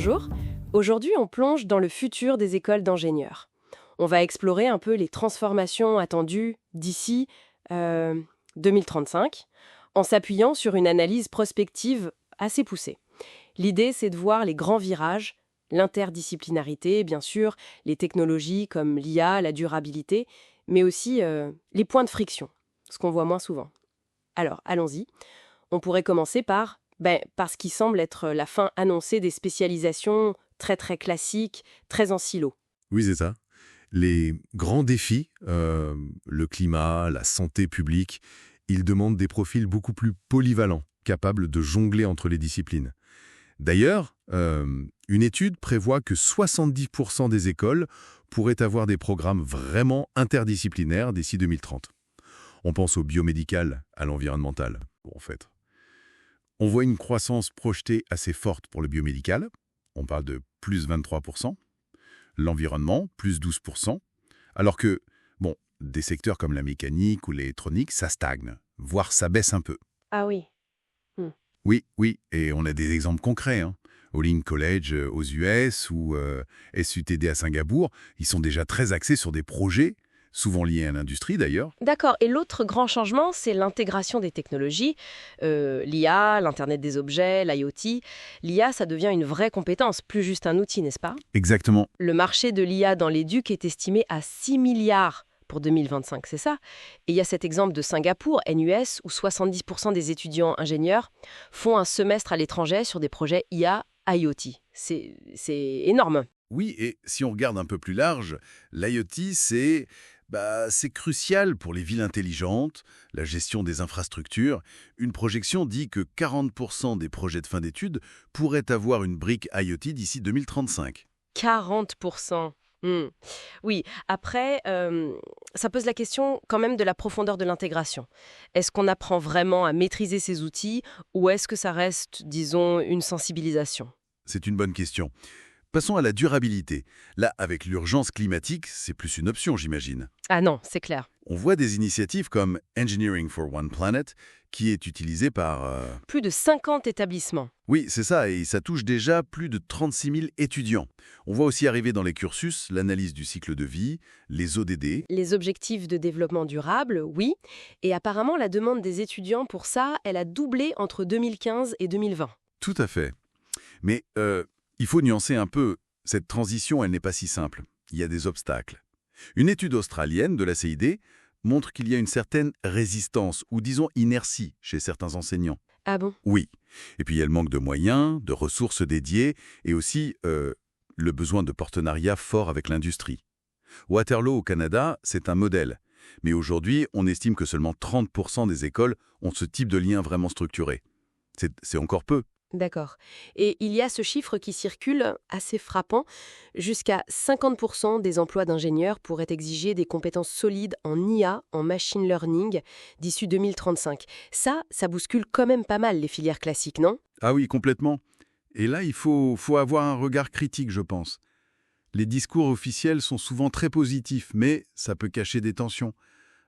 Bonjour, aujourd'hui on plonge dans le futur des écoles d'ingénieurs. On va explorer un peu les transformations attendues d'ici 2035 en s'appuyant sur une analyse prospective assez poussée. L'idée c'est de voir les grands virages, l'interdisciplinarité bien sûr, les technologies comme l'IA, la durabilité, mais aussi les points de friction, ce qu'on voit moins souvent. Alors allons-y, on pourrait commencer par ce qui semble être la fin annoncée des spécialisations très très classiques, très en silo. Oui, c'est ça. Les grands défis, le climat, la santé publique, ils demandent des profils beaucoup plus polyvalents, capables de jongler entre les disciplines. D'ailleurs, une étude prévoit que 70% des écoles pourraient avoir des programmes vraiment interdisciplinaires d'ici 2030. On pense au biomédical, à l'environnemental, en fait. On voit une croissance projetée assez forte pour le biomédical. On parle de plus 23%. L'environnement, plus 12%. Alors que, des secteurs comme la mécanique ou l'électronique, ça stagne, voire ça baisse un peu. Ah oui. Oui, et on a des exemples concrets. Au Link College aux US ou SUTD à Singapour, ils sont déjà très axés sur des projets, souvent liés à l'industrie d'ailleurs. D'accord. Et l'autre grand changement, c'est l'intégration des technologies, l'IA, l'Internet des objets, l'IoT. L'IA, ça devient une vraie compétence, plus juste un outil, n'est-ce pas? Exactement. Le marché de l'IA dans l'éduc est estimé à 6 milliards pour 2025, c'est ça? Et il y a cet exemple de Singapour, NUS, où 70% des étudiants ingénieurs font un semestre à l'étranger sur des projets IA, IoT. C'est énorme. Oui, et si on regarde un peu plus large, l'IoT, c'est crucial pour les villes intelligentes, la gestion des infrastructures. Une projection dit que 40% des projets de fin d'études pourraient avoir une brique IoT d'ici 2035. 40%. Oui, après, ça pose la question quand même de la profondeur de l'intégration. Est-ce qu'on apprend vraiment à maîtriser ces outils ou est-ce que ça reste, disons, une sensibilisation? C'est une bonne question. Passons à la durabilité. Là, avec l'urgence climatique, c'est plus une option, j'imagine. Ah non, c'est clair. On voit des initiatives comme Engineering for One Planet, qui est utilisée par... Plus de 50 établissements. Oui, c'est ça, et ça touche déjà plus de 36 000 étudiants. On voit aussi arriver dans les cursus l'analyse du cycle de vie, les ODD. Les objectifs de développement durable, oui. Et apparemment, la demande des étudiants pour ça, elle a doublé entre 2015 et 2020. Tout à fait. Mais il faut nuancer un peu. Cette transition, elle n'est pas si simple. Il y a des obstacles. Une étude australienne de la CID montre qu'il y a une certaine résistance, ou disons inertie, chez certains enseignants. Ah bon? Oui. Et puis il y a le manque de moyens, de ressources dédiées, et aussi le besoin de partenariats forts avec l'industrie. Waterloo au Canada, c'est un modèle. Mais aujourd'hui, on estime que seulement 30% des écoles ont ce type de lien vraiment structuré. C'est encore peu. D'accord. Et il y a ce chiffre qui circule, assez frappant. Jusqu'à 50% des emplois d'ingénieurs pourraient exiger des compétences solides en IA, en machine learning, d'ici 2035. Ça bouscule quand même pas mal les filières classiques, non? Ah oui, complètement. Et là, il faut avoir un regard critique, je pense. Les discours officiels sont souvent très positifs, mais ça peut cacher des tensions.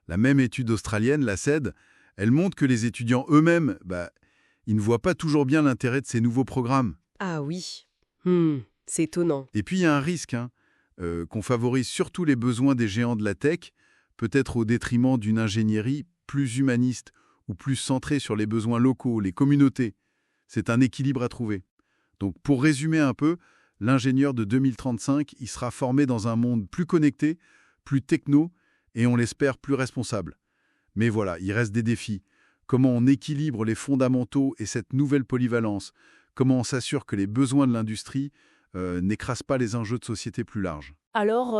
La même étude australienne, la CED, elle montre que les étudiants eux-mêmes, ils ne voient pas toujours bien l'intérêt de ces nouveaux programmes. Ah oui. C'est étonnant. Et puis il y a un risque, qu'on favorise surtout les besoins des géants de la tech, peut-être au détriment d'une ingénierie plus humaniste ou plus centrée sur les besoins locaux, les communautés. C'est un équilibre à trouver. Donc pour résumer un peu, l'ingénieur de 2035, il sera formé dans un monde plus connecté, plus techno et on l'espère plus responsable. Mais voilà, il reste des défis. Comment on équilibre les fondamentaux et cette nouvelle polyvalence? Comment on s'assure que les besoins de l'industrie n'écrasent pas les enjeux de société plus larges? Alors,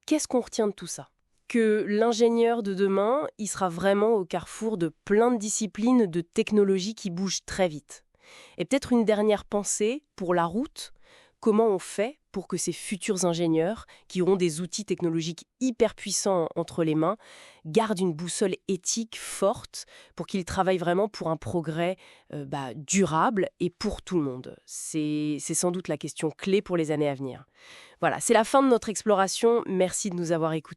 qu'est-ce qu'on retient de tout ça? Que l'ingénieur de demain, il sera vraiment au carrefour de plein de disciplines, de technologies qui bougent très vite. Et peut-être une dernière pensée pour la route. Comment on fait pour que ces futurs ingénieurs, qui auront des outils technologiques hyper puissants entre les mains, gardent une boussole éthique forte pour qu'ils travaillent vraiment pour un progrès durable et pour tout le monde? C'est sans doute la question clé pour les années à venir. Voilà, c'est la fin de notre exploration. Merci de nous avoir écoutés.